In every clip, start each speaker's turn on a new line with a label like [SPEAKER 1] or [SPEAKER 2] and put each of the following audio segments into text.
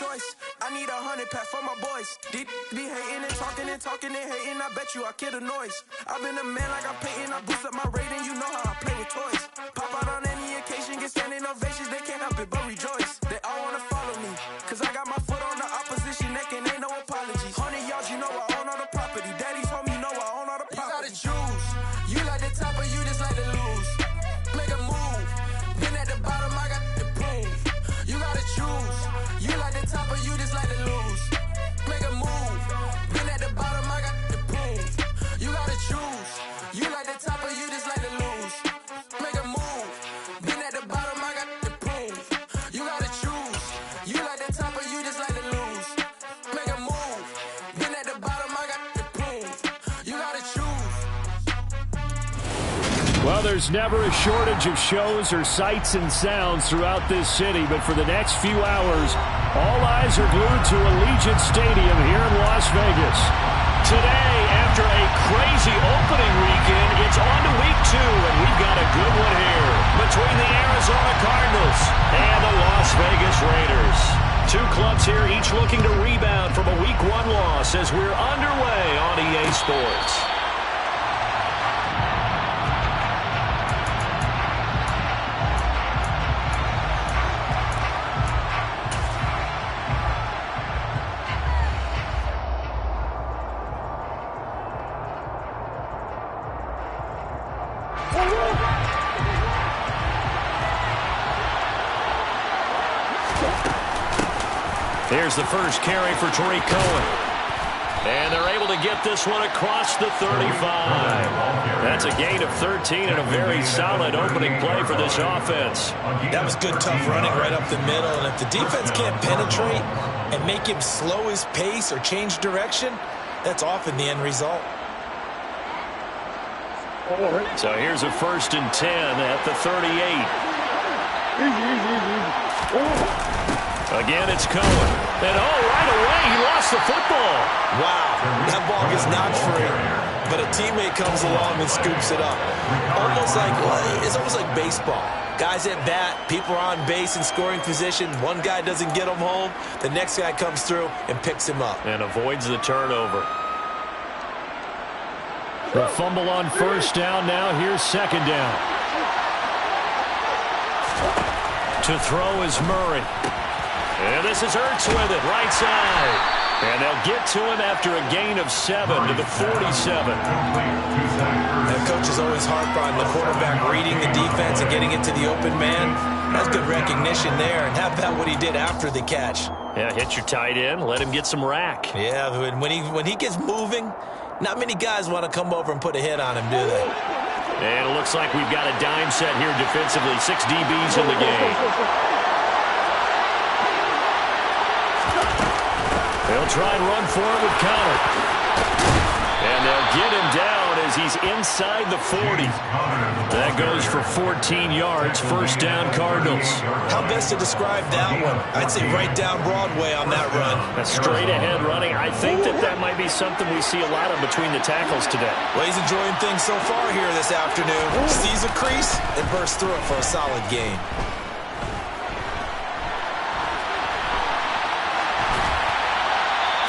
[SPEAKER 1] choice. I need 100 pack for my boys. Be hating and talking and talking and hating. I bet you I kill the noise. I've been a man like I'm Peyton. I boost up my rating. You know how I play with toys. Pop out on any occasion, get standing ovations. They can't help it but rejoice. They all wanna follow me, cause I got my foot on the opposition neck and ain't no apologies. 100 yards, you know I own all the property. Daddy's home, you know I own all the property. You gotta choose. You like the top or you just like to lose. Make a move. Been at the bottom, I got the proof. You gotta choose. You like the top or you just like to lose. Make a move. Been at the bottom, I got the proof. You gotta choose. You like the top or you just like to lose. Make a move. Been at the bottom, I got the proof. You gotta choose. You like the top or you just like to lose. Make a move. Been at the bottom, I got the proof. You gotta choose.
[SPEAKER 2] Well, there's never a shortage of shows or sights and sounds throughout this city, but for the next few hours, all eyes are glued to Allegiant Stadium here in Las Vegas. Today, after a crazy opening weekend, it's on to week 2, and we've got a good one here between the Arizona Cardinals and the Las Vegas Raiders. Two clubs here, each looking to rebound from a week 1 loss as we're underway on EA Sports. Here's the first carry for Tariq Cohen. And they're able to get this one across the 35. That's a gain of 13 and a very solid opening play for this offense.
[SPEAKER 3] That was good, tough running right up the middle. And if the defense can't penetrate and make him slow his pace or change direction, that's often the end result.
[SPEAKER 2] So here's a 1st and 10 at the 38. Again, it's Cohen. And right away, he lost the football.
[SPEAKER 3] Wow, that ball gets knocked free, but a teammate comes along and scoops it up. It's almost like baseball. Guys at bat, people are on base in scoring position. One guy doesn't get him home. The next guy comes through and picks him up.
[SPEAKER 2] And avoids the turnover. The fumble on 1st down. Now here's 2nd down. To throw is Murray. And this is Ertz with it, right side. And they'll get to him after a gain of 7 to the 47.
[SPEAKER 3] The coaches always harp on the quarterback reading the defense and getting it to the open man. That's good recognition there. And how about what he did after the catch?
[SPEAKER 2] Yeah, hit your tight end, let him get some rack.
[SPEAKER 3] Yeah, when he gets moving, not many guys want to come over and put a hit on him, do they?
[SPEAKER 2] And it looks like we've got a dime set here defensively. 6 DBs in the game. They'll try and run for it with Conner. And they'll get him down as he's inside the 40. That goes for 14 yards. 1st down, Cardinals.
[SPEAKER 3] How best to describe that one? I'd say right down Broadway on that run.
[SPEAKER 2] A straight ahead running. I think that might be something we see a lot of between the tackles today.
[SPEAKER 3] Well, he's enjoying things so far here this afternoon. Sees a crease and bursts through it for a solid gain.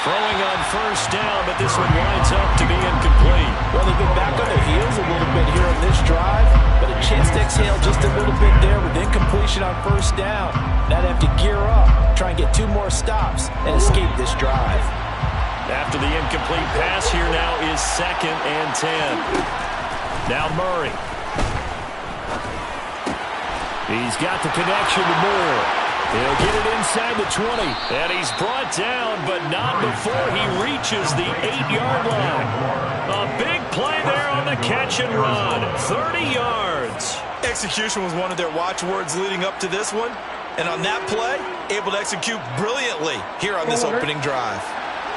[SPEAKER 2] Throwing on 1st down, but this one winds up to be incomplete.
[SPEAKER 3] Well, they've been back on their heels a little bit here on this drive, but a chance to exhale just a little bit there with incompletion on 1st down. Now they have to gear up, try and get 2 more stops, and escape this drive.
[SPEAKER 2] After the incomplete pass, here now is 2nd and 10. Now Murray. He's got the connection to Moore. He'll get it inside the 20. And he's brought down, but not before he reaches the 8-yard line. A big play there on the catch and run. 30 yards.
[SPEAKER 3] Execution was one of their watchwords leading up to this one. And on that play, able to execute brilliantly here on this opening drive.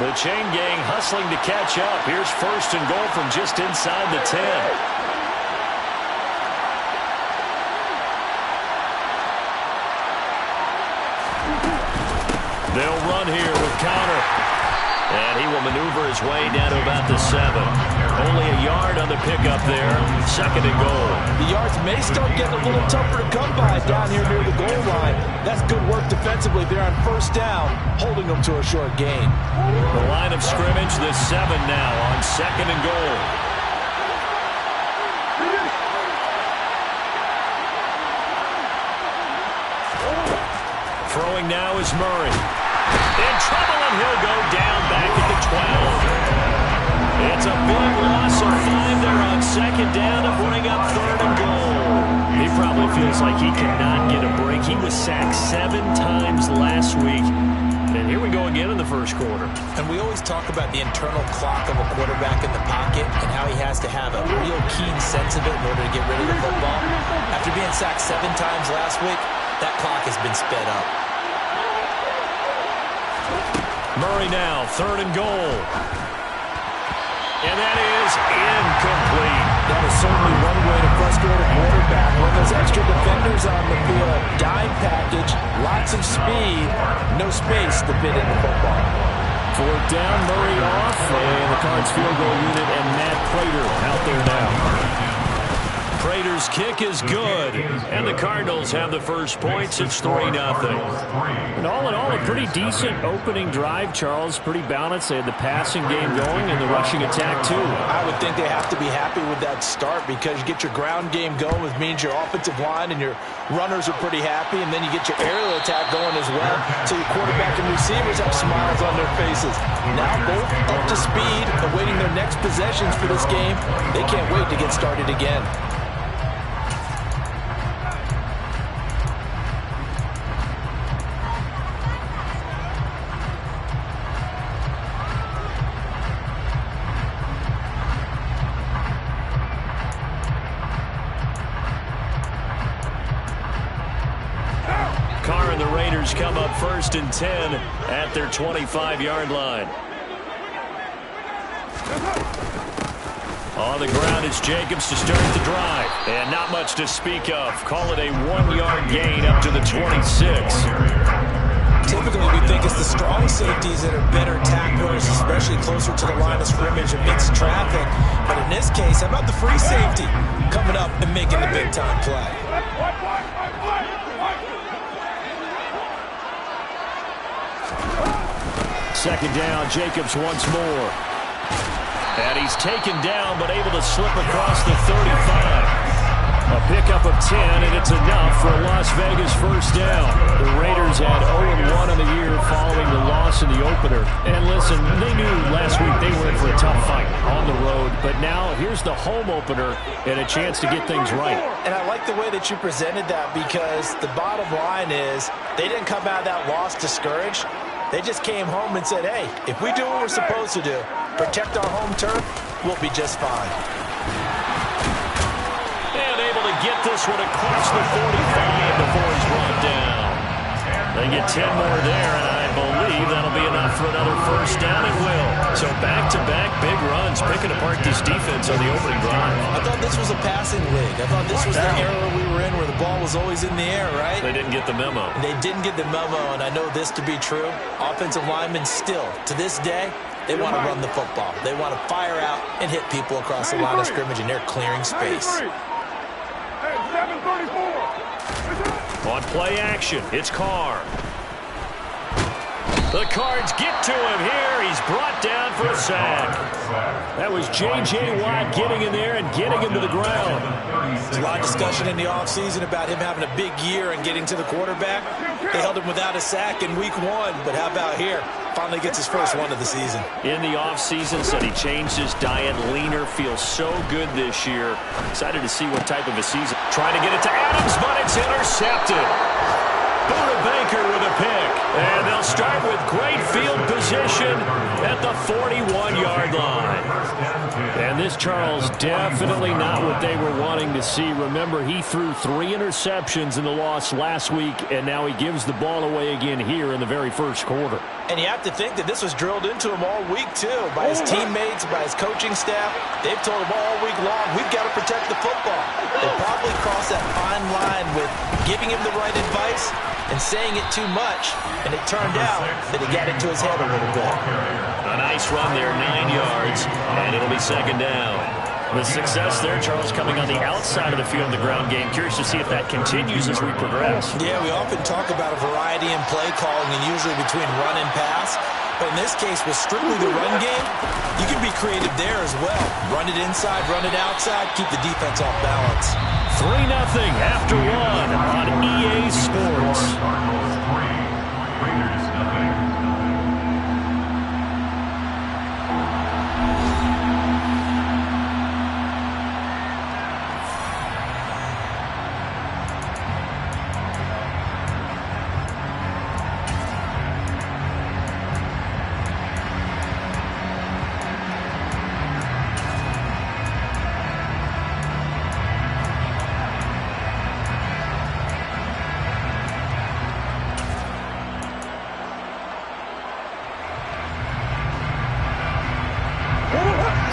[SPEAKER 2] The chain gang hustling to catch up. Here's 1st and goal from just inside the 10. They'll run here with Conner. And he will maneuver his way down to about the 7. Only a yard on the pickup there. 2nd and goal.
[SPEAKER 3] The yards may start getting a little tougher to come by down here near the goal line. That's good work defensively there on 1st down, holding them to a short gain.
[SPEAKER 2] The line of scrimmage, the 7 now on 2nd and goal. Throwing now is Murray. In trouble, and he'll go down back at the 12. It's a big loss of 5 there on 2nd down to bring up 3rd and goal. He probably feels like he cannot get a break. He was sacked 7 times last week. And here we go again in the 1st quarter.
[SPEAKER 3] And we always talk about the internal clock of a quarterback in the pocket and how he has to have a real keen sense of it in order to get rid of the football. After being sacked 7 times last week, that clock has been sped up.
[SPEAKER 2] Murray now, 3rd and goal. And that is incomplete.
[SPEAKER 3] That is certainly one way to frustrate a quarterback. When there's extra defenders on the field, dime package, lots of speed, no space to fit in the football.
[SPEAKER 2] 4th down, Murray off, and the Cards field goal unit and Matt Prater out there now. Prater's kick is good, and the Cardinals have the first points. It's 3-0. And all in all, a pretty decent opening drive, Charles. Pretty balanced. They had the passing game going and the rushing attack, too.
[SPEAKER 3] I would think they have to be happy with that start because you get your ground game going, which means your offensive line and your runners are pretty happy, and then you get your aerial attack going as well, so your quarterback and receivers have smiles on their faces. Now both up to speed, awaiting their next possessions for this game. They can't wait to get started again.
[SPEAKER 2] Come up 1st and 10 at their 25-yard line. On the ground is Jacobs to start the drive. And not much to speak of. Call it a 1-yard gain up to the 26.
[SPEAKER 3] Typically, we think it's the strong safeties that are better tacklers, especially closer to the line of scrimmage amidst traffic. But in this case, how about the free safety coming up and making the big-time play?
[SPEAKER 2] 2nd down, Jacobs once more. And he's taken down, but able to slip across the 35. A pickup of 10, and it's enough for a Las Vegas 1st down. The Raiders had 0-1 in the year following the loss in the opener. And listen, they knew last week they were in for a tough fight on the road. But now here's the home opener and a chance to get things right.
[SPEAKER 3] And I like the way that you presented that because the bottom line is they didn't come out of that loss discouraged. They just came home and said, hey, if we do what we're supposed to do, protect our home turf, we'll be just fine.
[SPEAKER 2] And able to get this one across the 45 before he's brought down. They get 10 more there, and I believe that'll be enough for another 1st down. It will. So back-to-back big runs, picking apart this defense on the opening drive.
[SPEAKER 3] I thought this was a passing league. I thought this was the era we were in where the ball was always in the air, right?
[SPEAKER 2] They didn't get the memo.
[SPEAKER 3] They didn't get the memo, and I know this to be true. Offensive linemen still, to this day, they want to run the football. They want to fire out and hit people across the line of scrimmage, and they're clearing space.
[SPEAKER 2] On play action, it's Carr. The Cards get to him here. He's brought down for a sack. That was J.J. Watt getting in there and getting him to the ground.
[SPEAKER 3] There's a lot of discussion in the offseason about him having a big year and getting to the quarterback. They held him without a sack in week 1, but how about here? Finally gets his first one of the season.
[SPEAKER 2] In the offseason, said he changed his diet, leaner, feels so good this year. Excited to see what type of a season. Trying to get it to Adams, but it's intercepted. Buda Baker with a pick. And they'll start with great field position at the 41-yard line. And this, Charles, definitely not what they were wanting to see. Remember, he threw 3 interceptions in the loss last week, and now he gives the ball away again here in the very first quarter.
[SPEAKER 3] And you have to think that this was drilled into him all week, too, by his teammates, by his coaching staff. They've told him all week long, we've got to protect the football. They probably crossed that fine line with giving him the right advice and saying it too much, and it turned out that it got into his head a little bit.
[SPEAKER 2] A nice run there, 9 yards, and it'll be second down. The success there, Charles, coming on the outside of the field in the ground game. Curious to see if that continues as we progress.
[SPEAKER 3] Yeah, we often talk about a variety in play calling and usually between run and pass. But in this case, with strictly the run game, you can be creative there as well. Run it inside, run it outside, keep the defense off balance.
[SPEAKER 2] 3-0 after one on EA Sports.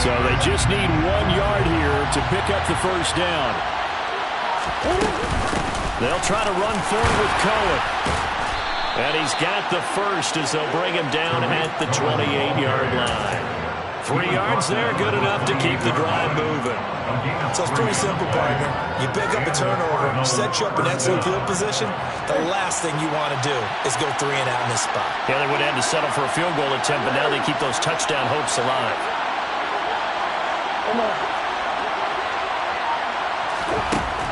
[SPEAKER 2] So they just need 1 yard here to pick up the first down. They'll try to run forward with Cohen. And he's got the first as they'll bring him down at the 28-yard line. 3 yards there, good enough to keep the drive moving.
[SPEAKER 3] So it's pretty simple, partner. You pick up a turnover, set you up in excellent field position. The last thing you want to do is go 3 and out in this spot.
[SPEAKER 2] Yeah, they would have had to settle for a field goal attempt, but now they keep those touchdown hopes alive.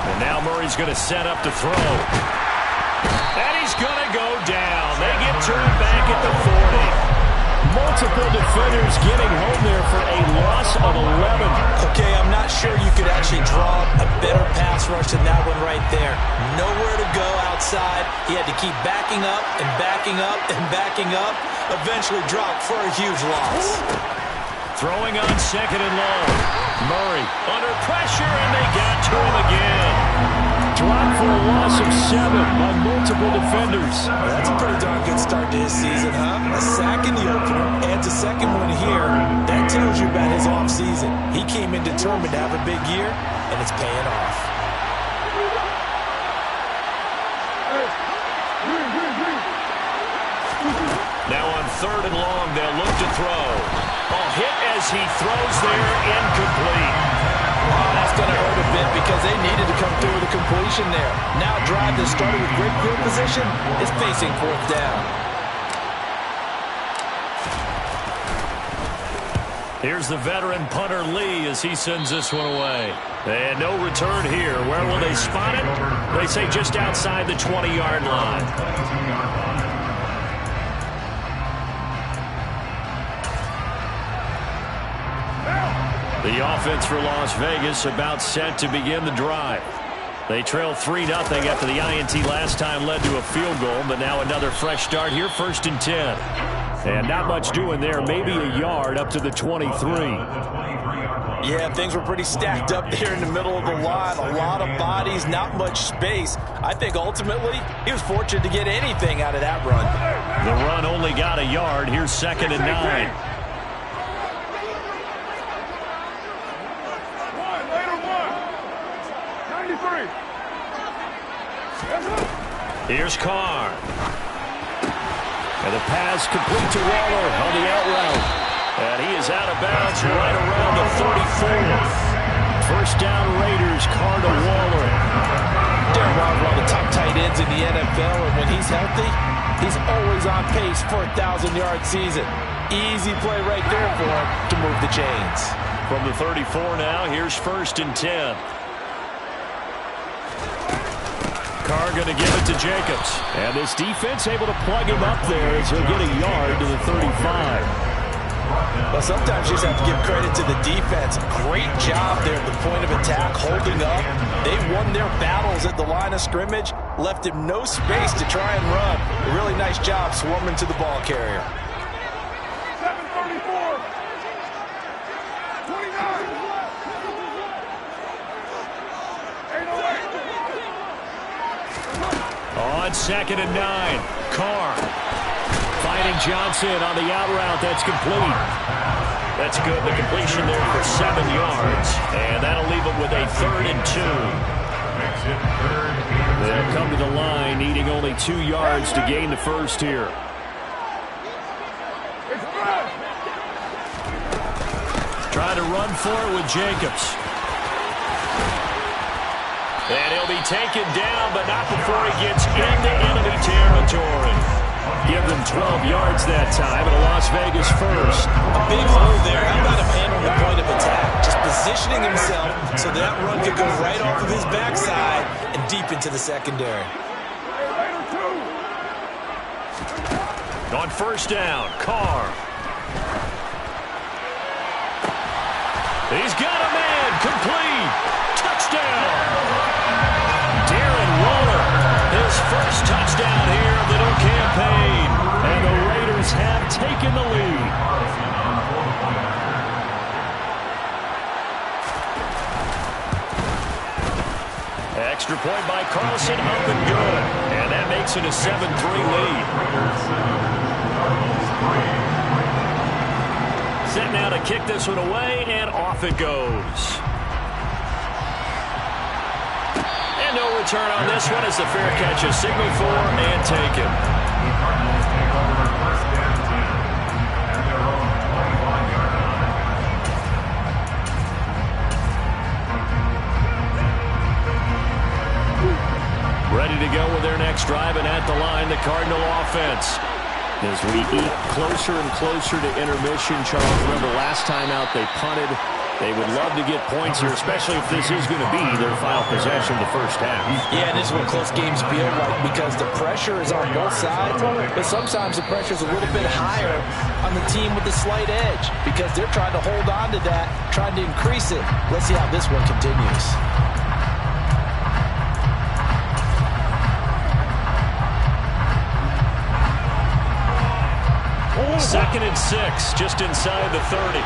[SPEAKER 2] And now Murray's going to set up to throw. And he's going to go down. They get turned back at the 40. Multiple defenders getting home there for a loss of 11.
[SPEAKER 3] Okay, I'm not sure you could actually draw a better pass rush than that one right there. Nowhere to go outside. He had to keep backing up and backing up and backing up. Eventually dropped for a huge loss.
[SPEAKER 2] Throwing on second and long. Murray under pressure, and they got to him again. Dropped for a loss of 7 by multiple defenders.
[SPEAKER 3] That's a pretty darn good start to his season, huh? A sack in the opener, adds a second one here. That tells you about his offseason. He came in determined to have a big year, and it's paying off.
[SPEAKER 2] Now on third and long, they'll look to throw. Hit as he throws there, incomplete.
[SPEAKER 3] Oh, that's going to hurt a bit because they needed to come through with a completion there. Now a drive that started with great field position is facing fourth down.
[SPEAKER 2] Here's the veteran punter Lee as he sends this one away. And no return here. Where will they spot it? They say just outside the 20-yard line. The offense for Las Vegas about set to begin the drive. They trail 3-0 after the INT last time led to a field goal, but now another fresh start here, 1st and 10. And not much doing there, maybe a yard up to the 23.
[SPEAKER 3] Yeah, things were pretty stacked up there in the middle of the line. A lot of bodies, not much space. I think ultimately he was fortunate to get anything out of that run.
[SPEAKER 2] The run only got a yard. Here's 2nd and 9. Here's Carr. And the pass complete to Waller on the out route. And he is out of bounds right around the 34. First down Raiders, Carr to Waller.
[SPEAKER 3] Darren Waller, one of the top tight ends in the NFL, and when he's healthy, he's always on pace for a 1,000-yard season. Easy play right there for him to move the chains.
[SPEAKER 2] From the 34 now, here's 1st and 10. Carr going to give it to Jacobs. And this defense able to plug him up there as he'll get a yard to the 35.
[SPEAKER 3] Well, sometimes you just have to give credit to the defense. Great job there at the point of attack, holding up. They won their battles at the line of scrimmage, left him no space to try and run. A really nice job swarming to the ball carrier.
[SPEAKER 4] 7:34. 29. 8:08.
[SPEAKER 2] On 2nd and 9, Carr finding Johnson on the out route. That's complete. That's good. The completion there for 7 yards. And that'll leave him with a 3rd and 2. They'll come to the line, needing only 2 yards to gain the first here. Trying to run for it with Jacobs. And he'll be taken down, but not before he gets into enemy territory. Give them 12 yards that time, and a Las Vegas first.
[SPEAKER 3] A big hole there. How about him handling the point of attack? Just positioning himself so that run could go right off of his backside and deep into the secondary.
[SPEAKER 2] On first down, Carr. He's got a man, complete. Touchdown. Darren Waller, his first touchdown here of the new campaign. And the Raiders have taken the lead. Extra point by Carlson, up and good. And that makes it a 7-3 lead. Set now to kick this one away, and off it goes. And no return on this one as the fair catch is signaled for and taken. Ready to go with their next drive, and at the line, the Cardinal offense. As we eat closer and closer to intermission, Charles, remember last time out they punted. They would love to get points here, especially if this is going to be their final possession of the first half.
[SPEAKER 3] Yeah, and this is what close games feel like because the pressure is on both sides, but sometimes the pressure is a little bit higher on the team with the slight edge because they're trying to hold on to that, trying to increase it. Let's see how this one continues.
[SPEAKER 2] Second and 6, just inside the 30.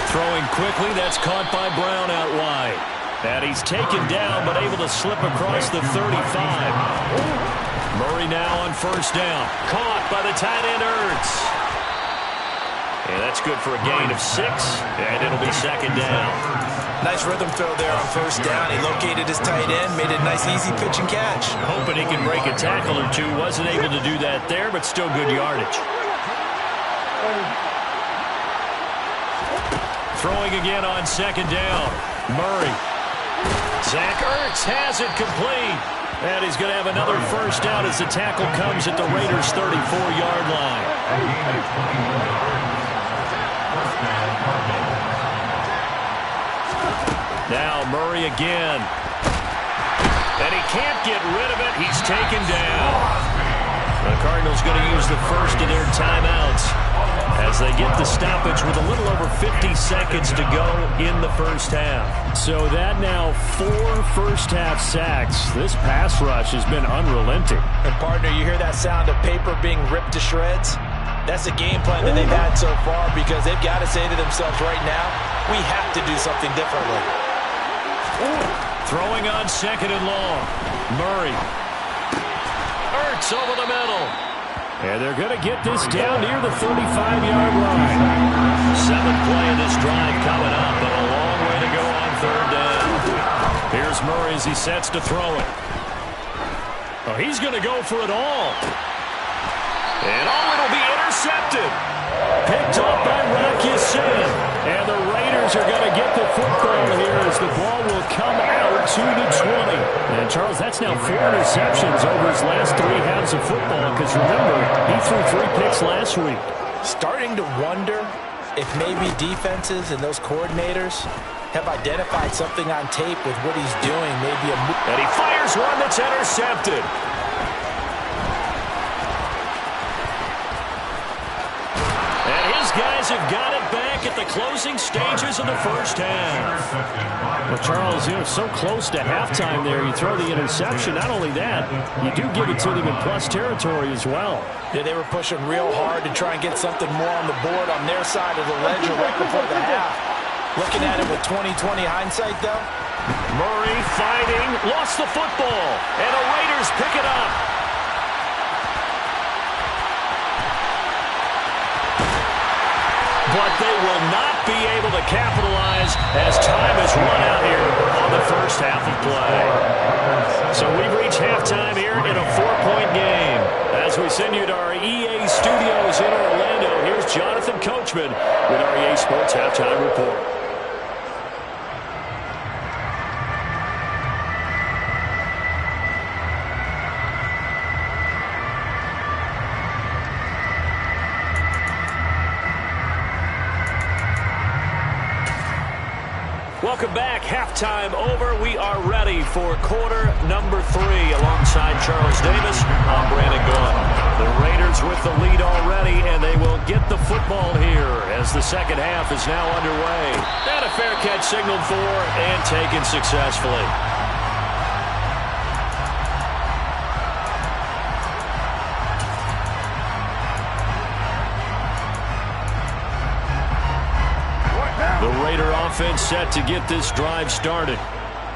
[SPEAKER 2] Throwing quickly, that's caught by Brown out wide. And he's taken down, but able to slip across the 35. Murray now on first down. Caught by the tight end, Ertz. And that's good for a gain of 6, and it'll be second down.
[SPEAKER 3] Nice rhythm throw there on first down. He located his tight end, made a nice easy pitch and catch.
[SPEAKER 2] Hoping he can break a tackle or two. Wasn't able to do that there, but still good yardage. Throwing again on second down. Murray. Zach Ertz has it complete. And he's going to have another first down as the tackle comes at the Raiders' 34-yard line. Now Murray again. And he can't get rid of it. He's taken down. The Cardinals going to use the first of their timeouts as they get the stoppage with a little over 50 seconds to go in the first half. So that now 4 first-half sacks. This pass rush has been unrelenting.
[SPEAKER 3] And, partner, you hear that sound of paper being ripped to shreds? That's a game plan that they've had so far because they've got to say to themselves right now, we have to do something differently.
[SPEAKER 2] Throwing on second and long. Murray. Ertz over the middle. And they're going to get this down near the 35-yard line. 7th play of this drive coming up, but a long way to go on third down. Here's Murray as he sets to throw it. Oh, he's going to go for it all. And it'll be intercepted. Picked off by Rocky Sin. And the Raiders are going to get the football here as the ball will come out to the 20. And, Charles, that's now 4 interceptions over his last 3 halves of football because, remember, he threw 3 picks last week.
[SPEAKER 3] Starting to wonder if maybe defenses and those coordinators have identified something on tape with what he's doing. Maybe
[SPEAKER 2] and he fires one that's intercepted. Guys have got it back at the closing stages of the first half. Well, Charles, so close to halftime there. You throw the interception. Not only that, you do give it to them in plus territory as well.
[SPEAKER 3] Yeah, they were pushing real hard to try and get something more on the board on their side of the ledger right before the half. Looking at it with 20/20 hindsight, though.
[SPEAKER 2] Murray fighting, lost the football, and the Raiders pick it up. but they will not be able to capitalize as time has run out here on the first half of play. So we've reached halftime here in a 4-point game. As we send you to our EA studios in Orlando, here's Jonathan Coachman with our EA Sports Halftime Report. Welcome back. Halftime over. We are ready for quarter number 3. Alongside Charles Davis, I'm Brandon Gaudin. The Raiders with the lead already, and they will get the football here as the second half is now underway. And a fair catch signaled for and taken successfully. The Raider offense set to get this drive started.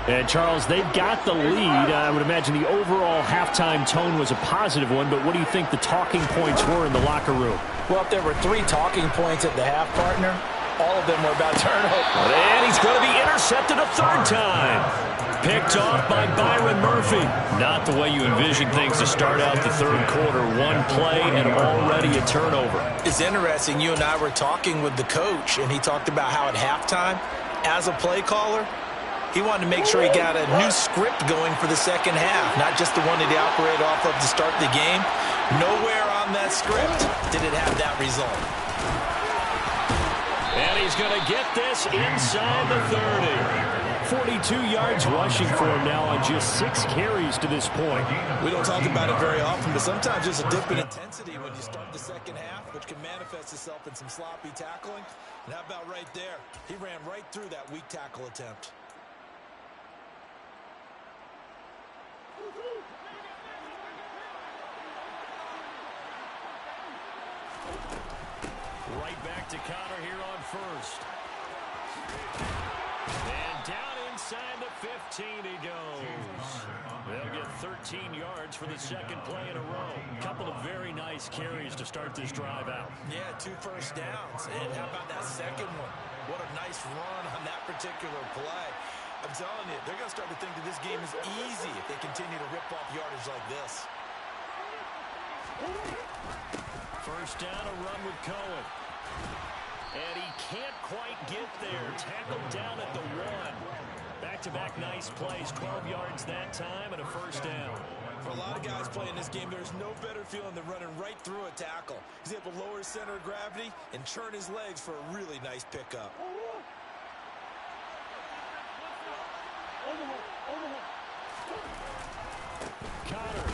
[SPEAKER 2] And, Charles, they've got the lead. I would imagine the overall halftime tone was a positive one, but what do you think the talking points were in the locker room?
[SPEAKER 3] Well, if there were 3 talking points at the half, partner, all of them were about turnover.
[SPEAKER 2] And he's going to be intercepted a third time. Picked off by Byron Murphy. Not the way you envision things to start out the third quarter. One play and already a turnover.
[SPEAKER 3] It's interesting. You and I were talking with the coach, and he talked about how at halftime, as a play caller, he wanted to make sure he got a new script going for the second half, not just the one that he operated off of to start the game. Nowhere on that script did it have that result.
[SPEAKER 2] And he's going to get this inside the 30. 42 yards rushing for him now on just 6 carries to this point.
[SPEAKER 3] We don't talk about it very often, but sometimes there's a dip in intensity when you start the second half, which can manifest itself in some sloppy tackling. And how about right there? He ran right through that weak tackle attempt.
[SPEAKER 2] Right back to Connor here on first. And down inside the 15 he goes. They'll get 13 yards for the second play in a row. A couple of very nice carries to start this drive out.
[SPEAKER 3] Yeah, 2 first downs. And how about that second one? What a nice run on that particular play. I'm telling you, they're going to start to think that this game is easy if they continue to rip off yardage like this.
[SPEAKER 2] First down, a run with Cohen. And he can't quite get there. Tackled down at the 1. Back-to-back nice plays. 12 yards that time and a first down.
[SPEAKER 3] For a lot of guys playing this game, there's no better feeling than running right through a tackle. He's able to lower his center of gravity and turn his legs for a really nice pickup.
[SPEAKER 2] Connor.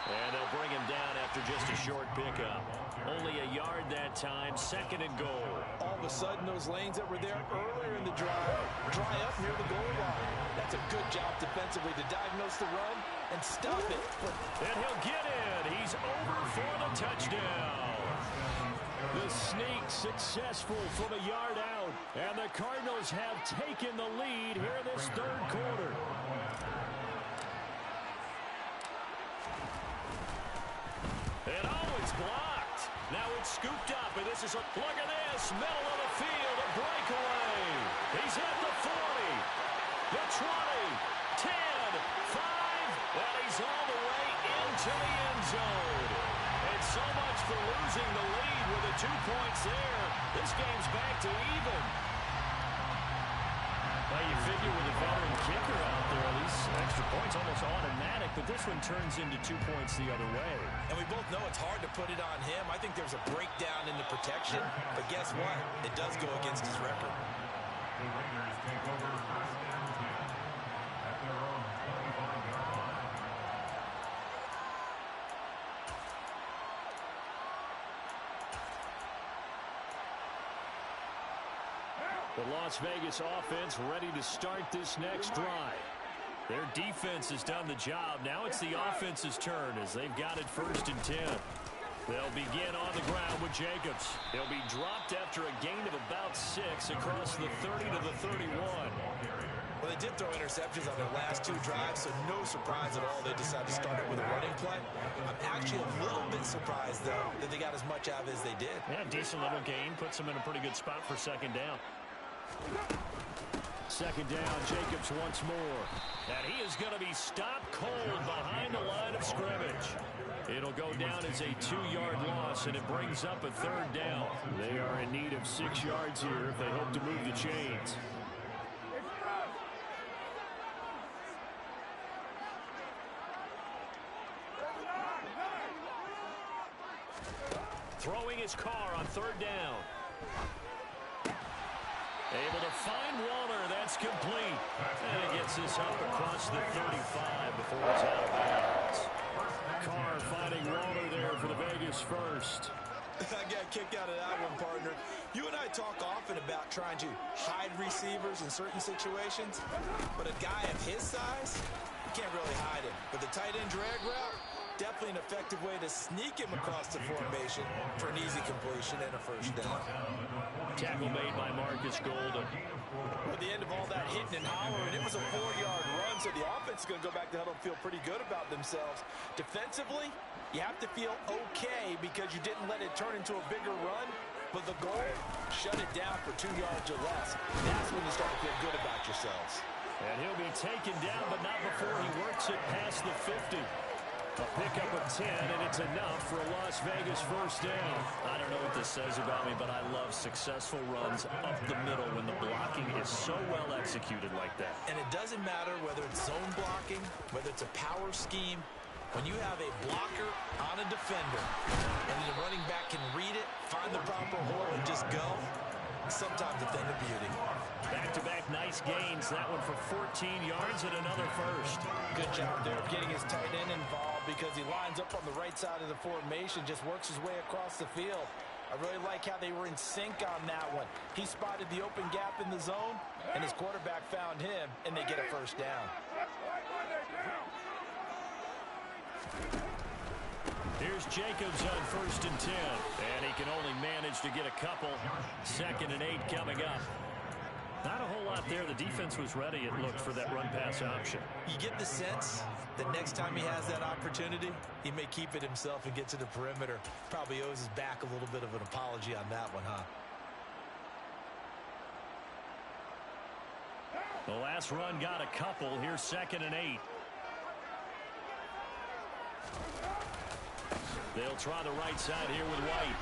[SPEAKER 2] And they'll bring him down after just a short pickup. Only a yard that time, second and goal.
[SPEAKER 3] All of a sudden, those lanes that were there earlier in the drive dry up near the goal line. That's a good job defensively to diagnose the run and stop it.
[SPEAKER 2] And he'll get in. He's over for the touchdown. The sneak successful from a yard out. And the Cardinals have taken the lead here in this third quarter. And it's blocked. Now it's scooped up, and this is a look at this. Middle of the field, a breakaway. He's at the 40, the 20, 10, 5, and he's all the way into the end zone. And so much for losing the lead with the 2 points there. This game's back to even. Well, you figure with a veteran kicker out there, these extra points almost automatic, but this one turns into 2 points the other way.
[SPEAKER 3] And we both know it's hard to put it on him. I think there's a breakdown in the protection, but guess what? It does go against his record. The Raiders take over first down at their own 25-yard line.
[SPEAKER 2] The Las Vegas offense ready to start this next drive. Their defense has done the job. Now it's the offense's turn as they've got it 1st and 10. They'll begin on the ground with Jacobs. He'll be dropped after a gain of about 6 across the 30 to the 31.
[SPEAKER 3] Well, they did throw interceptions on their last 2 drives, so no surprise at all they decided to start it with a running play. I'm actually a little bit surprised, though, that they got as much out of it as they did.
[SPEAKER 2] Yeah, decent little gain. Puts them in a pretty good spot for second down. Second down, Jacobs once more. And he is going to be stopped cold behind the line of scrimmage. It'll go down as a 2-yard loss, and it brings up a third down. They are in need of 6 yards here if they hope to move the chains. Throwing his car on third down. Able to find Waller. That's complete. And it gets this up across the 35 before it's out of bounds. Carr finding Waller there for the Vegas first.
[SPEAKER 3] I got a kick out of that one, partner. You and I talk often about trying to hide receivers in certain situations, but a guy of his size, you can't really hide him. But the tight end drag route, definitely an effective way to sneak him across the formation for an easy completion and a first down.
[SPEAKER 2] Tackle made by Marcus Golden.
[SPEAKER 3] At the end of all that hitting and hollering, it was a 4-yard run, so the offense is going to go back to huddle and feel pretty good about themselves. Defensively, you have to feel okay because you didn't let it turn into a bigger run, but the goal, shut it down for 2 yards or less. That's when you start to feel good about yourselves.
[SPEAKER 2] And he'll be taken down, but not before he works it past the 50. A pickup of 10, and it's enough for a Las Vegas first down. I don't know what this says about me, but I love successful runs up the middle when the blocking is so well executed like that.
[SPEAKER 3] And it doesn't matter whether it's zone blocking, whether it's a power scheme. When you have a blocker on a defender, and the running back can read it, find the proper hole, and just go, sometimes a thing of beauty.
[SPEAKER 2] Back-to-back nice gains. That one for 14 yards and another first.
[SPEAKER 3] Good job there of getting his tight end involved because he lines up on the right side of the formation, just works his way across the field. I really like how they were in sync on that one. He spotted the open gap in the zone, and his quarterback found him, and they get a first down.
[SPEAKER 2] Here's Jacobs on 1st and 10, and he can only manage to get a couple. 2nd and 8 coming up. Not a whole lot there. The defense was ready, it looked, for that run-pass option.
[SPEAKER 3] You get the sense that next time he has that opportunity, he may keep it himself and get to the perimeter. Probably owes his back a little bit of an apology on that one, huh?
[SPEAKER 2] The last run got a couple. Here's 2nd and 8. They'll try the right side here with White.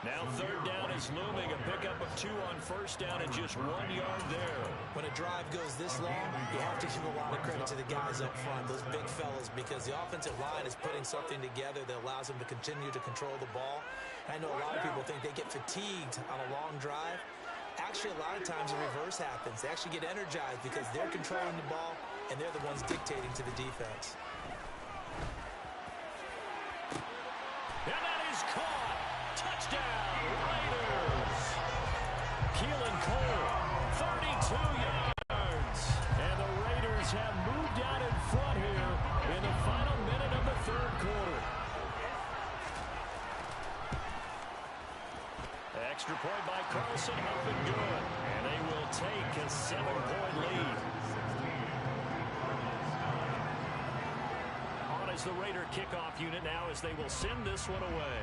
[SPEAKER 2] Now 3rd down is looming. A pickup of 2 on 1st down and just 1 yard there.
[SPEAKER 3] When a drive goes this long, you have to give a lot of credit to the guys up front, those big fellas, because the offensive line is putting something together that allows them to continue to control the ball. I know a lot of people think they get fatigued on a long drive. Actually, a lot of times the reverse happens. They actually get energized because they're controlling the ball and they're the ones dictating to the defense.
[SPEAKER 2] And that is caught. Touchdown, Raiders. Keelan Cole, 32 yards. And the Raiders have moved out in front here in the final minute of the 3rd quarter. Extra point by Carlson, up and good. And they will take a 7-point lead. On as the Raider kickoff unit now as they will send this one away.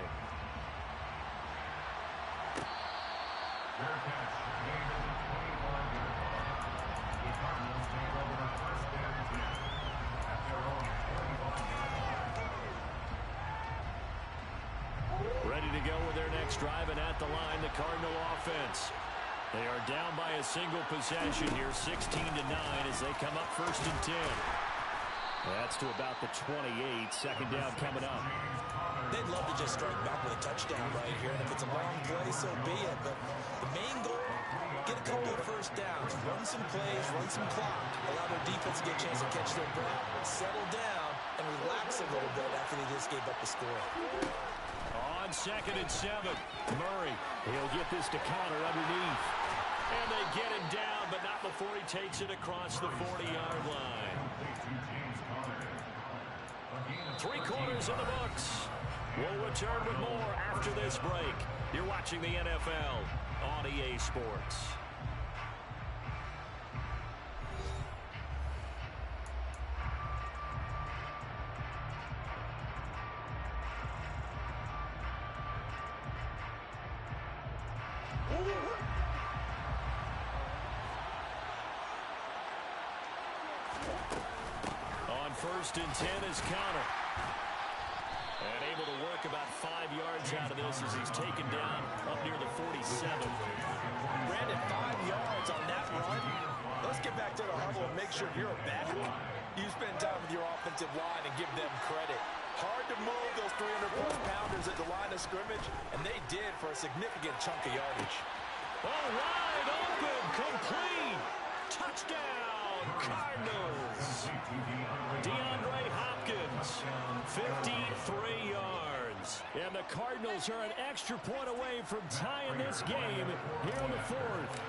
[SPEAKER 2] Ready to go with their next drive, and at the line, the Cardinal offense. They are down by a single possession here, 16-9 as they come up 1st and 10. That's to about the 28. 2nd down coming up.
[SPEAKER 3] They'd love to just strike back with a touchdown right here, and if it's a long play, so be it. But the main goal, get a couple of first downs, run some plays, run some clock, allow their defense to get a chance to catch their breath, settle down, and relax a little bit after they just gave up the score.
[SPEAKER 2] On 2nd and 7, Murray. He'll get this to Connor underneath. And they get him down, but not before he takes it across the 40-yard line. 3 quarters in the books. We'll return with more after this break. You're watching the NFL on EA Sports. On 1st and 10 is counter. And able to work about 5 yards out of this as he's taken down up near the 47.
[SPEAKER 3] Brandon, 5 yards on that run. Let's get back to the huddle and make sure you're back. You spend time with your offensive line and give them credit. Hard to move those 300-plus pounders at the line of scrimmage, and they did for a significant chunk of yardage.
[SPEAKER 2] Oh, wide open, complete. Touchdown, Cardinals. DeAndre Hopkins, 53 yards. And the Cardinals are an extra point away from tying this game here in the 4th.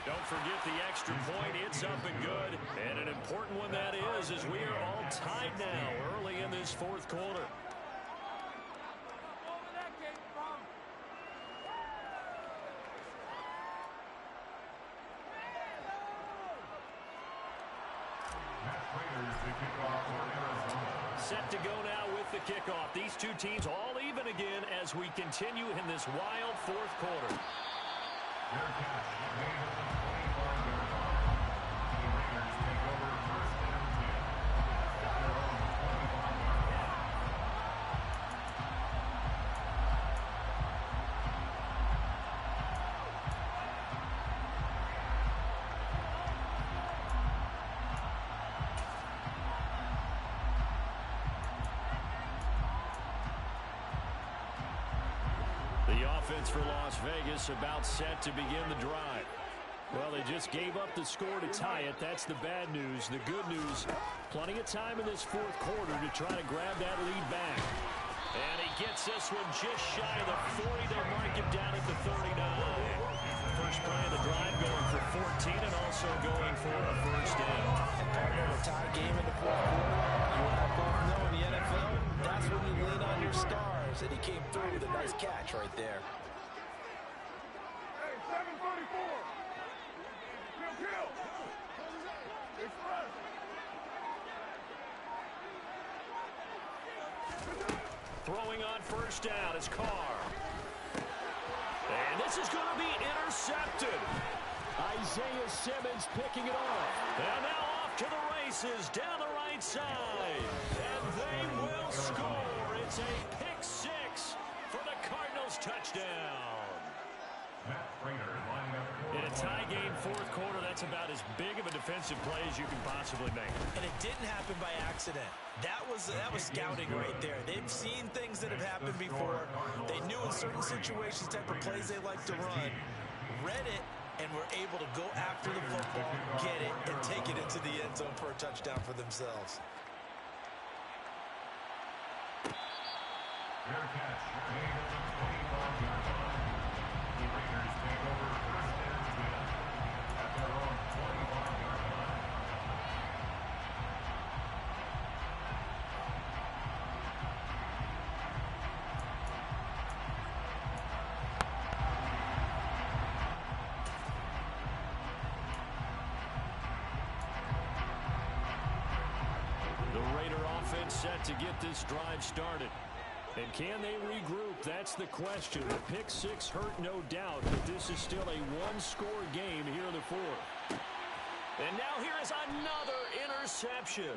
[SPEAKER 2] Don't forget the extra point. It's up and good. And an important one that is, as we are all tied now early in this 4th quarter. Set to go now with the kickoff. These two teams all even again as we continue in this wild 4th quarter. Offense for Las Vegas about set to begin the drive. Well, they just gave up the score to tie it. That's the bad news. The good news, plenty of time in this 4th quarter to try to grab that lead back. And he gets this one just shy of the 40. They'll mark him down at the 39. First play of the drive going for 14 and also going for a first down.
[SPEAKER 3] And partner, a tie game in the 4th quarter. You and I both know in the NFL, that's when you lean on your stars. And he came through with a nice catch right there.
[SPEAKER 4] Hey, 734. Kill. Express.
[SPEAKER 2] Throwing on first down is Carr. And this is going to be intercepted. Isaiah Simmons picking it off. And now off to the races down the right side. And they will score. It's a pick 6 for the Cardinals touchdown. In a tie game 4th quarter, that's about as big of a defensive play as you can possibly make.
[SPEAKER 3] And it didn't happen by accident. That was scouting right there. They've seen things that have happened before. They knew in certain situations type of plays they like to run. Read it and were able to go after the football, get it, and take it into the end zone for a touchdown for themselves.
[SPEAKER 5] Fair catch. Made at the 25-yard line. The Raiders take over 1st and 10 at their own 25-yard line.
[SPEAKER 2] The Raider offense set to get this drive started. And can they regroup? That's the question. The pick 6 hurt, no doubt, but this is still a one-score game here in the 4th. And now here is another interception.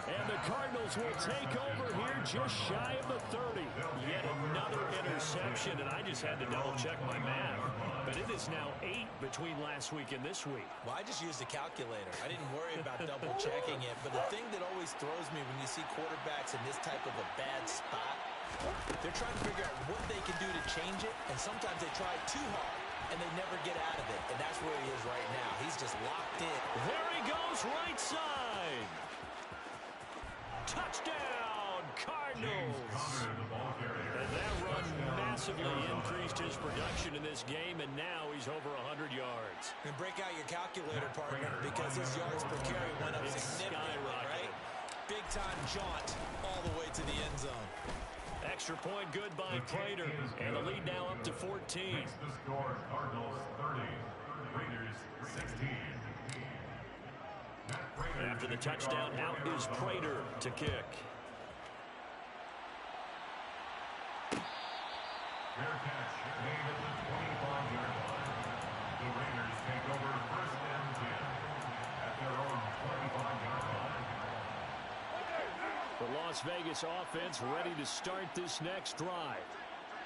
[SPEAKER 2] And the Cardinals will take over here just shy of the 30. Yet another interception, and I just had to double-check my math. But it is now 8 between last week and this week.
[SPEAKER 3] Well, I just used a calculator. I didn't worry about double-checking it. But the thing that always throws me when you see quarterbacks in this type of a bad spot, they're trying to figure out what they can do to change it, and sometimes they try too hard, and they never get out of it. And that's where he is right now. He's just locked in.
[SPEAKER 2] There he goes, right side. Touchdown, Cardinals. And that run massively increased his production in this game, and now he's over 100 yards.
[SPEAKER 3] And break out your calculator, partner, because his yards per carry went up significantly, right? Big-time jaunt all the way to the end zone.
[SPEAKER 2] Extra point good by Prater, and the lead now up to 14.
[SPEAKER 5] Makes the score Cardinals 30, Raiders 16.
[SPEAKER 2] After the touchdown, out is Prater to kick.
[SPEAKER 5] Fair catch made at the 25-yard line. The Raiders take over first and 10 at their own 25-yard line.
[SPEAKER 2] The Las Vegas offense ready to start this next drive.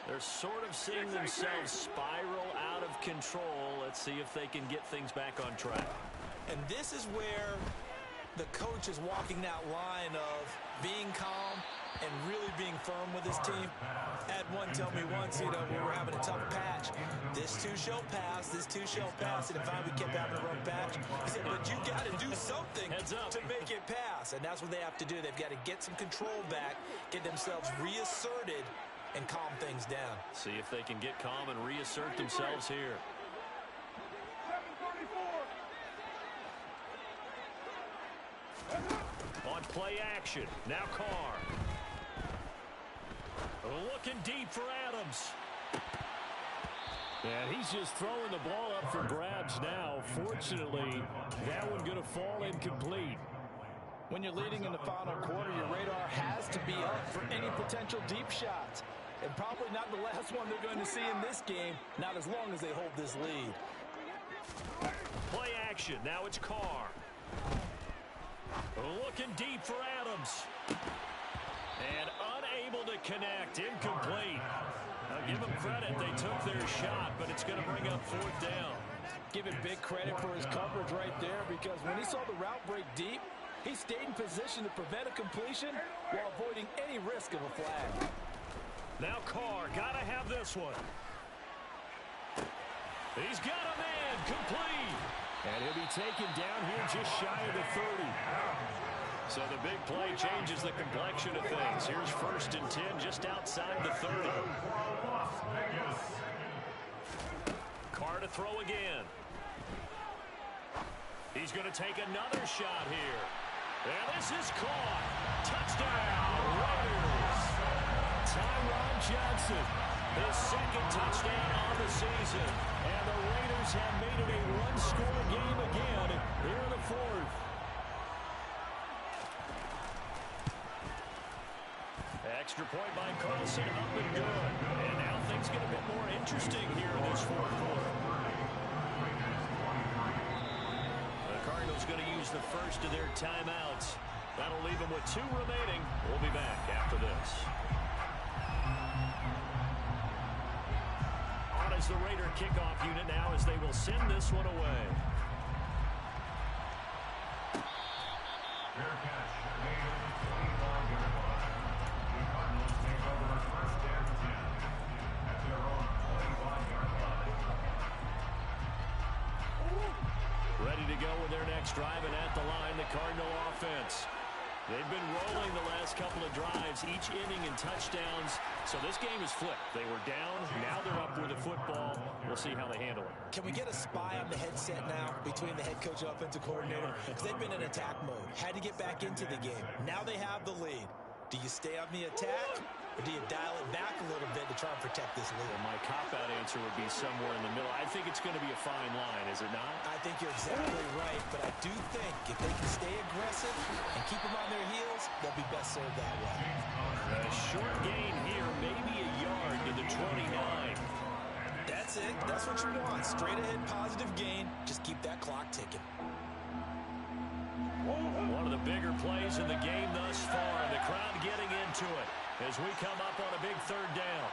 [SPEAKER 2] They're sort of seeing themselves spiral out of control. Let's see if they can get things back on track.
[SPEAKER 3] And this is where the coach is walking that line of being calm and really being firm with his team. I had one tell me once, we were having a tough patch. This too shall pass, this too shall pass. And if we kept having a rough patch, he said, but you got to do something to make it pass. And that's what they have to do. They've got to get some control back, get themselves reasserted, and calm things down.
[SPEAKER 2] See if they can get calm and reassert themselves here.
[SPEAKER 4] 734.
[SPEAKER 2] On play action, now Carr. Looking deep for Adams. And he's just throwing the ball up for grabs now. Fortunately, that one going to fall incomplete.
[SPEAKER 6] When you're leading in the final quarter, your radar has to be up for any potential deep shots. And probably not the last one they're going to see in this game, not as long as they hold this lead.
[SPEAKER 2] Play action, now it's Carr. Looking deep for Adams. And unable to connect, incomplete. Now give them credit, they took their shot, but it's going to bring up fourth down.
[SPEAKER 6] Give him big credit for his coverage right there, because when he saw the route break deep, he stayed in position to prevent a completion while avoiding any risk of a flag.
[SPEAKER 2] Now Carr, got to have this one. He's got a man, complete. And he'll be taken down here just shy of the 30. So the big play changes the complexion of things. Here's first and 10 just outside the 30. Carr to throw again. He's going to take another shot here. And this is caught. Touchdown, Raiders. Tyron Johnson, his second touchdown on the season. And the Raiders have made it a one-score game again here in the fourth. Extra point by Carlson, up and good. And now things get a bit more interesting here in this fourth quarter. The Cardinals going to use the first of their timeouts. That'll leave them with 2 remaining. We'll be back after this. On is the Raider kickoff unit now as they will send this one away.
[SPEAKER 5] Fair catch made at the 25-yard line. The Cardinals take over first and 10 at their own 25-yard line.
[SPEAKER 2] Ready to go with their next drive, and at the line, the Cardinal offense. They've been rolling the last couple of drives, each inning in touchdowns. So this game is flipped. They were down. Now they're up with the football. We'll see how they handle it.
[SPEAKER 3] Can we get a spy on the headset now between the head coach and offensive coordinator? Because they've been in attack mode. Had to get back into the game. Now they have the lead. Do you stay on the attack, or do you dial it back a little bit to try and protect this lead?
[SPEAKER 2] Well, my cop-out answer would be somewhere in the middle. I think it's going to be a fine line, is it not?
[SPEAKER 3] I think you're exactly right, but I do think if they can stay aggressive and keep them on their heels, they'll be best served that way.
[SPEAKER 2] A short gain here, maybe a yard to the 29.
[SPEAKER 3] That's it. That's what you want. Straight ahead positive gain. Just keep that clock ticking.
[SPEAKER 2] One of the bigger plays in the game thus far. The crowd getting into it as we come up on a big third down.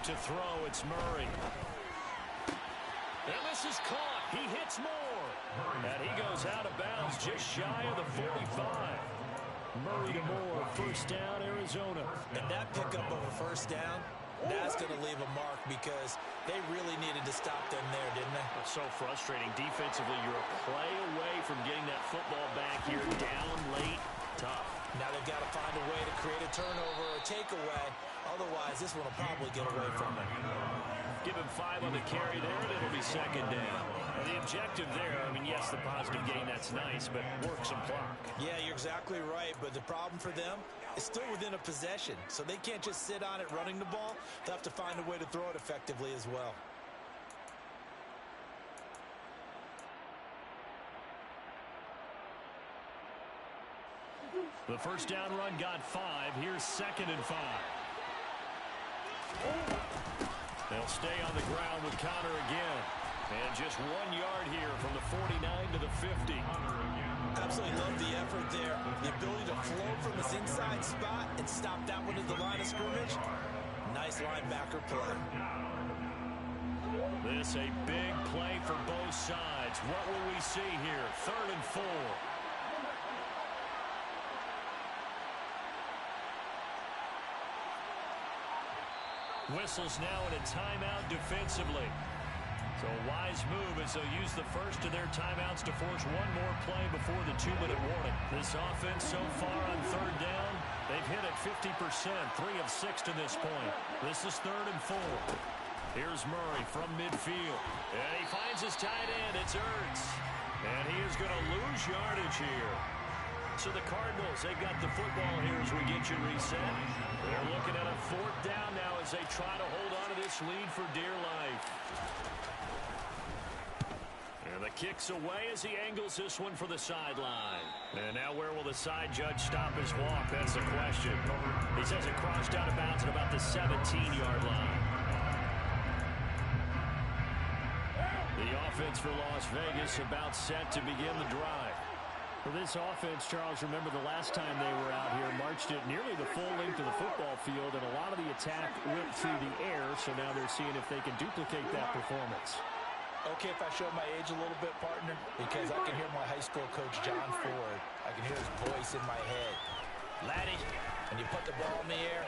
[SPEAKER 2] To throw, it's Murray. And this is caught. He hits more. And he goes out of bounds just shy of the 45. Murray to Moore, first down, Arizona.
[SPEAKER 3] And that pickup of a first down, that's going to leave a mark because they really needed to stop them there, didn't they?
[SPEAKER 2] It's so frustrating. Defensively, you're a play away from getting that football back here. Down late, tough.
[SPEAKER 3] Now they've got to find a way to create a turnover or a takeaway. Otherwise, this one will probably get away from them.
[SPEAKER 2] Give him 5 on the carry there, and it'll be second down. And the objective there, I mean, yes, the positive gain, that's nice, but work some clock.
[SPEAKER 3] Yeah, you're exactly right, but the problem for them is still within a possession. So they can't just sit on it running the ball. They'll have to find a way to throw it effectively as well.
[SPEAKER 2] The first down run got 5. Here's 2nd and 5. They'll stay on the ground with Conner again. And just 1 yard here from the 49 to the 50.
[SPEAKER 3] Absolutely love the effort there. The ability to flow from his inside spot and stop that one at the line of scrimmage. Nice linebacker play.
[SPEAKER 2] This a big play for both sides. What will we see here? 3rd and 4. Whistles now in a timeout defensively. So a wise move as they'll use the first of their timeouts to force one more play before the 2-minute warning. This offense so far on 3rd down, they've hit it 50%, 3 of 6 to this point. This is 3rd and 4. Here's Murray from midfield. And he finds his tight end. It's Ertz. And he is going to lose yardage here. So the Cardinals, they've got the football here as we get you reset. They're looking at a 4th down now as they try to hold on to this lead for dear life. And the kick's away as he angles this one for the sideline. And now where will the side judge stop his walk? That's the question. He says it crossed out of bounds at about the 17-yard line. The offense for Las Vegas about set to begin the drive. For this offense, Charles, remember the last time they were out here, marched it nearly the full length of the football field, and a lot of the attack went through the air, so now they're seeing if they can duplicate that performance.
[SPEAKER 6] Okay, if I show my age a little bit, partner, because I can hear my high school coach, John Ford. I can hear his voice in my head. Laddie, when you put the ball in the air,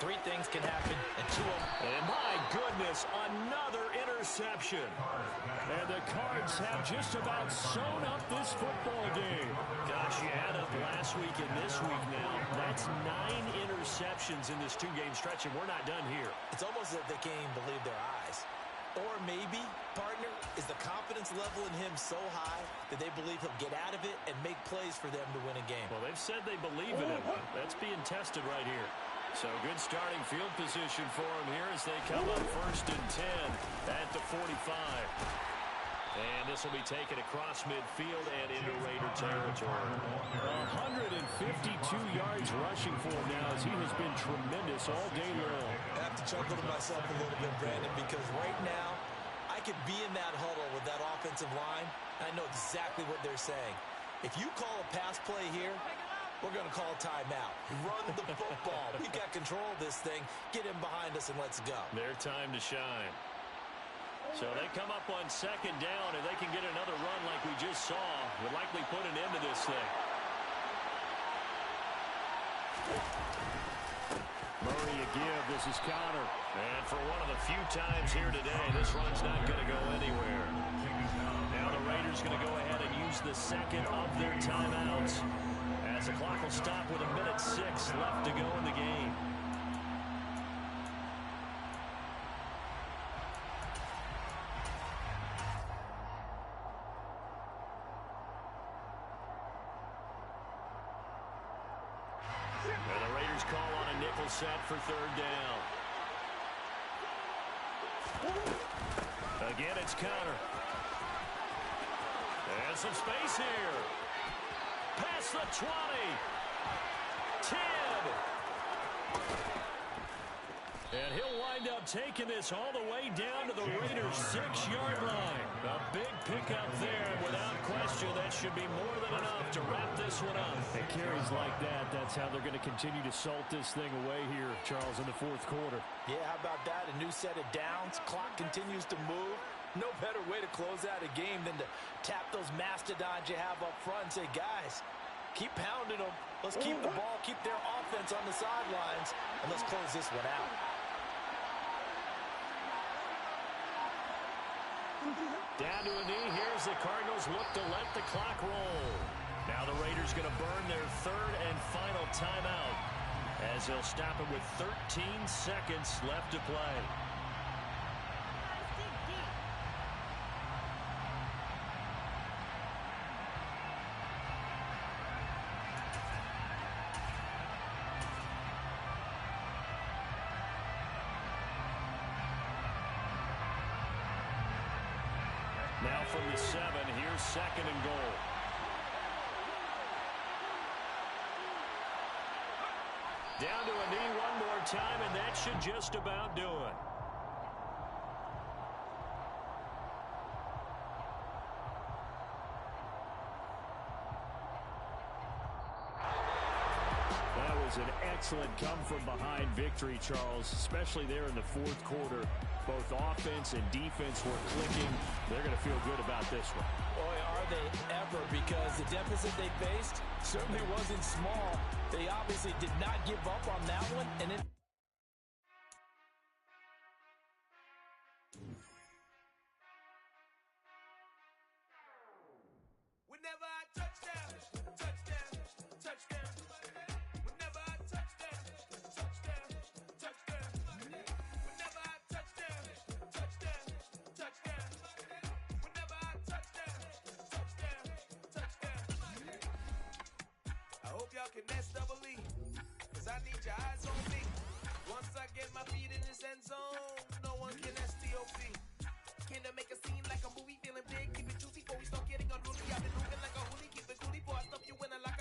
[SPEAKER 6] 3 things can happen, and 2 of them.
[SPEAKER 2] And my goodness, another interception. And the Cards have just about sewn up this football game. Gosh, you add up last week and this week now. That's 9 interceptions in this 2-game stretch, and we're not done here.
[SPEAKER 3] It's almost as if they can't even believe their eyes. Or maybe, partner, is the confidence level in him so high that they believe he'll get out of it and make plays for them to win a game.
[SPEAKER 2] Well, they've said they believe in him. That's being tested right here. So good starting field position for him here as they come up 1st and 10 at the 45. And this will be taken across midfield and into Raider territory. 152 yards rushing for him now as he has been tremendous all day long.
[SPEAKER 3] I have to chuckle to myself a little bit, Brandon, because right now I could be in that huddle with that offensive line, and I know exactly what they're saying. If you call a pass play here, we're going to call a timeout. Run the football. We've got control of this thing. Get him behind us and let's go.
[SPEAKER 2] Their time to shine. So they come up on 2nd down, and they can get another run like we just saw. Would likely put an end to this thing. Murray a give. This is Conner. And for one of the few times here today, this run's not going to go anywhere. Now the Raiders going to go ahead and use the 2nd of their timeouts. As the clock will stop with 1:06 left to go in the game. And the Raiders call on a nickel set for 3rd down. Again, it's Conner. And some space here. Past the 20. 10. And he'll wind up taking this all the way down to the Raiders' 6-yard line. A big pickup there. Without question, that should be more than enough to wrap this one up. And carries like that, that's how they're going to continue to salt this thing away here, Charles, in the 4th quarter.
[SPEAKER 6] Yeah, how about that? A new set of downs. Clock continues to move. No better way to close out a game than to tap those mastodons you have up front and say, guys, keep pounding them. Let's keep the ball, keep their offense on the sidelines, and let's close this one out.
[SPEAKER 2] Down to a knee. Here's the Cardinals look to let the clock roll. Now the Raiders going to burn their 3rd and final timeout as they'll stop it with 13 seconds left to play. Now from the 7, here's 2nd and goal. Down to a knee one more time, and that should just about do it. An excellent come-from-behind victory, Charles, especially there in the fourth quarter. Both offense and defense were clicking. They're going to feel good about this one.
[SPEAKER 6] Boy, are they ever, because the deficit they faced certainly wasn't small. They obviously did not give up on that one, and it...
[SPEAKER 1] Whenever I touchdown, touchdown, touchdown. Whenever I touchdown, touchdown, touchdown. Whenever I touchdown, touchdown, touchdown. Whenever I touchdown, touchdown, touchdown. I hope y'all can nest double E, cause I need your eyes on me. Once I get my feet in this end zone, no one can STOP. Can I make a scene like a movie, feeling big, keep it juicy before we start getting unruly. I've been moving like a hoodie, keep it coolie, boy, I stuff you when I like.